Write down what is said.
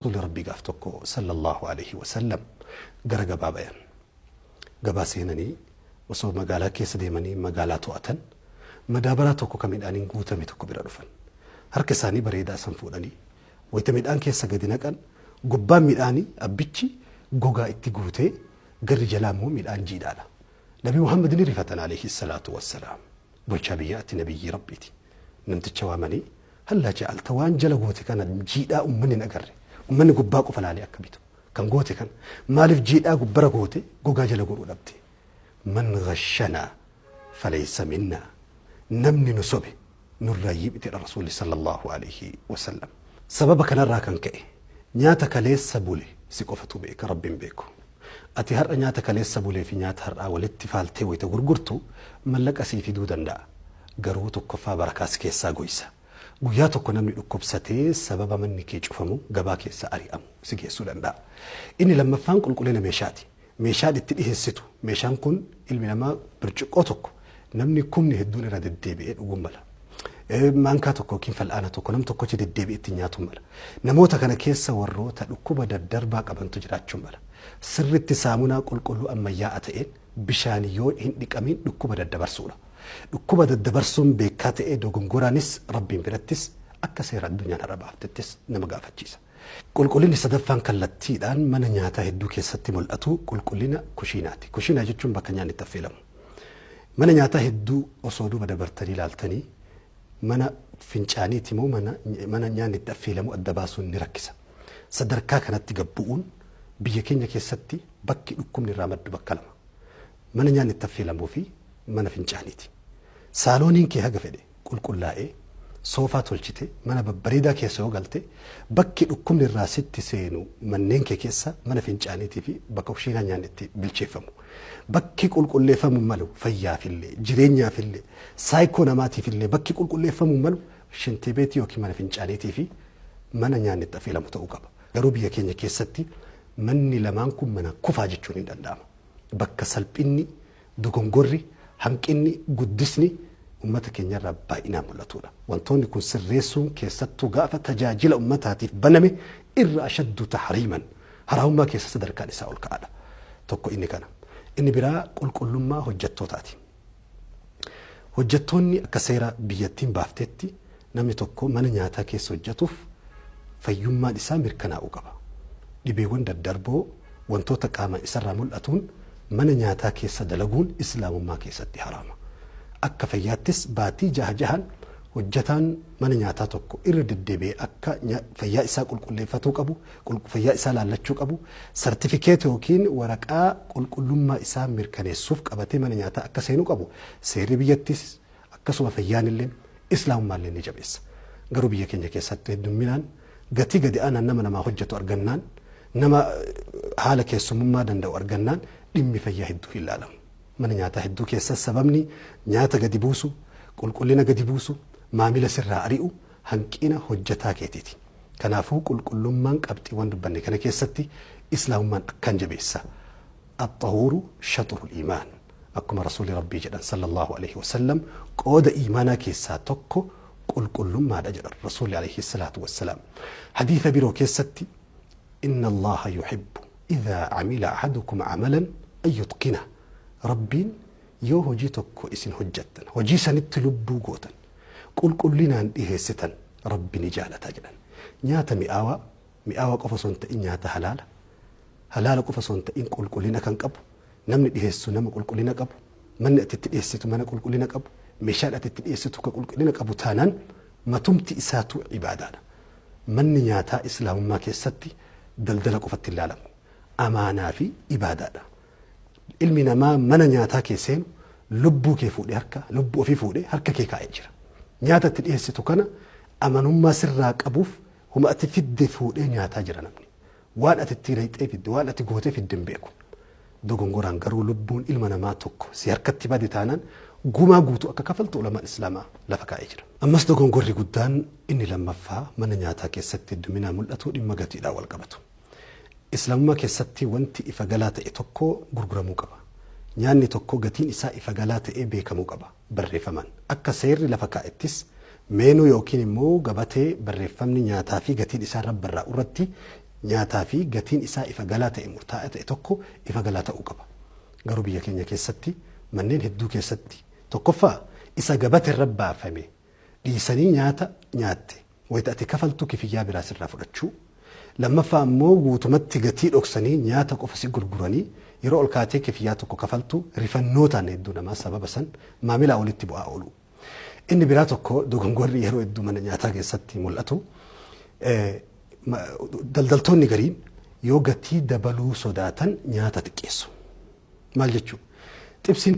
رسول ربي قافتكو صلى الله عليه وسلم قرق بابين قبا سينني وصو مقالا كيس ديماني مقالا توأتن مدابرا توكو كمين آنين قوتا ميتوكو برادفن هركساني بريدا سنفوداني ويتميد آن كيسا قدنك أن قبان ميد آني أبتشي قوغا اتقوتي قر جلامو ميد آن جيدانا نبي محمد رفتن عليه الصلاة والسلام بلشابيات نبي ربيتي نمتشوامني هلا جعلت وان جلقوتي كان جيدا أمني نقري ومن قباقو فلالي أكبيتو كان قوتي كان مالف جيدا قبرا قوتي قوغا جلقو لبتي من غشنا فليس منا نمني نصبي نرأيب إلى الرسول صلى الله عليه وسلم سببك نرى كان كأي نياتك ليس سبولي سيقفتو بيك رب بيكو أتي هر نياتك ليس سبولي في نيات هر أولت فالتي ويتغرغرتو ملك أسي في دودن دا قروتو كفا بركاس كيسا قويسا guyyaa tokko namni dhukkubsatee sababa manni kee cufamu gabaa keessa ari'amu si geessuu danda'a. Inni lammaffaan qulqullina meeshaati. Meeshaan itti dhiheessitu. Meeshaan kun ilmi namaa birciqoo tokko namni kumni hedduun irra deddeebi'ee dhuguun mala. Maankaa tokko yookiin fal'aana tokko nam tokkochi deddeebi'ee itti nyaatuun mala. Namoota kana keessa warroota dhukkuba daddarbaa qabantu jiraachuun mala. Sirritti saamunaa qulqulluu ammayyaa'aa ta'een bishaan yoo hin dhiqamin dhukkuba daddabarsuudha. dhukkuba daddabarsuun beekaa ta'ee dogongoraanis rabbiin birattis akka seera addunyaan irra baaftettis nama gaafachiisa. Qulqullinni sadaffaan kallattiidhaan mana nyaataa hedduu keessatti mul'atu qulqullina kushiinaati. Kushiinaa jechuun bakka nyaanni itti affeelamu. Mana nyaataa hedduu osoo duuba dabartanii ilaaltanii mana fincaaniiti moo mana nyaanni itti affeelamu adda baasuun ni rakkisa. Sadarkaa kanatti gabbu'uun biyya keenya keessatti bakki dhukkubni irraa maddu bakka lama. Mana nyaanni itti affeelamuu fi mana fincaaniiti. Saalooniin kee haga fedhe qulqullaa'ee soofaa tolchite mana babbareedaa keessa yoo galte bakki dhukkubni irraa sitti seenu manneen kee keessa mana fincaaniitii fi bakka kushiinaa nyaanni itti bilcheeffamu. Bakki qulqulleeffamuu malu fayyaafillee jireenyaafillee saayikoo namaatiifillee bakki qulqulleeffamuu malu shintee beetii yookiin mana fincaaniitii fi mana nyaanni itti affeelamu ta'uu qaba. Garuu biyya keenya keessatti manni lamaan kun mana kufaa jechuun hin danda'ama. Bakka salphinni dogongorri hanqinni guddisni ummata keenyarraa baay'inaan mul'atudha. Wantoonni kun sirreessuun keessattuu gaafa tajaajila ummataatiif baname irra ashaddu tahriiman haraamummaa keessa sadarkaan isaa ol ka'aadha. Tokko inni kana. Inni biraa qulqullummaa hojjettootaati. Hojjettoonni akka seera biyyattiin baaftetti namni tokko mana nyaataa keessa hojjetuuf fayyummaan isaa mirkanaa'uu qaba. Dhibeewwan daddarboo wantoota qaama isarraa mul'atuun mana nyaataa keessa dalaguun islaamummaa keessatti haraama. Akka fayyaattis baatii jahan hojjetaan mana nyaataa tokko irra deddeebi'ee akka fayyaa isaa qulqulleeffatuu qabu, fayyaa isaa laallachuu qabu, sartifikeet yookiin waraqaa qulqullummaa isaa mirkaneessuuf qabatee mana nyaataa akka seenuu qabu. Seerri biyyattis akkasuma fayyaan illee islaamummaa illee ni jabeessa. Garuu biyya keenya keessatti heddumminaan gatii gadi aanaan nama namaa hojjetu argannaan nama haala keessummaa danda'u argannaan dhimmi fayyaa hedduu hin ilaalamu. Mana nyaataa hedduu keessa sababni nyaata gadi buusu, qulqullina gadi buusu, maamila sirraa ari'u hanqina hojjetaa keetiiti. Kanaafuu qulqullummaan qabxiiwwan dubbanne kana keessatti islaamummaan akkaan jabeessa. Axxahuuru shaxurul iimaan. Akkuma rasuulli rabbii jedhan sallallahu alaihi wasallam qooda iimaanaa keessaa tokko qulqullummaadha jedhan rasuulli alaihi salaatu wassalaam. Hadiisa biroo keessatti inna allaha yuhibbu إذا عمل أحدكم عملا أن يتقنه ربين يو هجي تكو إسن هجتن هجي سنت لبو قوتن قل لنا إيه ستن ربي نجالة تجلن نياتا مئاوة قفصون تئن نياتا حلال قفصون تئن قل لنا كان قبو نمن إيه السنم قل لنا قبو من أتتئيه ستو من قل لنا قبو مشال أتتئيه ستو قل لنا قبو تانان ما تمتي إساتو عبادانا من نياتا إسلام ما كيستي دلدل قفت اللالم أمانة في إبادة. علمنا ما من نياتا كيسين لبو كيفودي هركا لبو في فودي هركا كيكا أجر. نياتا تلئيس تكنا أمانو ما سراك أبوف هم أتفيد فودي نياتا جرا نمني. وان أتتيريت أفيد وان أتقوتي في الدم بيكون. دوغنغوران قروا لبون علمنا ما توك سياركا تبادي تانان قوما قوتو أكا كفلت علماء الإسلام لفكا أجر. أمس دوغنغوري قدان إني لما فا من نياتا كيستي الدمنا ملأتو إما قتي لا والقبتو. Islaamummaa keessatti wanti ifa galaa ta'e tokko gurguramuu qaba. Nyaanni tokko gatiin isaa ifa galaa ta'e beekamuu qaba. Barreeffaman akka seerri lafa kaa'ettis meenuu yookiin immoo gabatee barreeffamni nyaataa fi gatiin isaa irratti nyaataa fi gatiin isaa ifa galaa ta'e murtaa'aa ta'e tokko ifa galaa ta'uu qaba. Garuu biyya keenya keessatti manneen hedduu keessatti tokkoffaa isa gabate irra baafame dhiisanii nyaata nyaatte wayita ati kafaltu kifiyyaa biraa sirraa fudhachuu. Lammaffaa ammoo guutumatti gatii dhoksanii nyaata qofa si gurguranii yeroo ol kaatee kifiyyaa tokko kafaltu rifannootaan hedduu namaa sababa san maamilaa olitti bu'aa oolu. Inni biraa tokko dogongorri yeroo hedduu mana nyaataa keessatti mul'atu. Daldaltoonni gariin yoo gatii dabaluu sodaatan nyaata xiqqeessu. Maal jechuudha? Xibsiin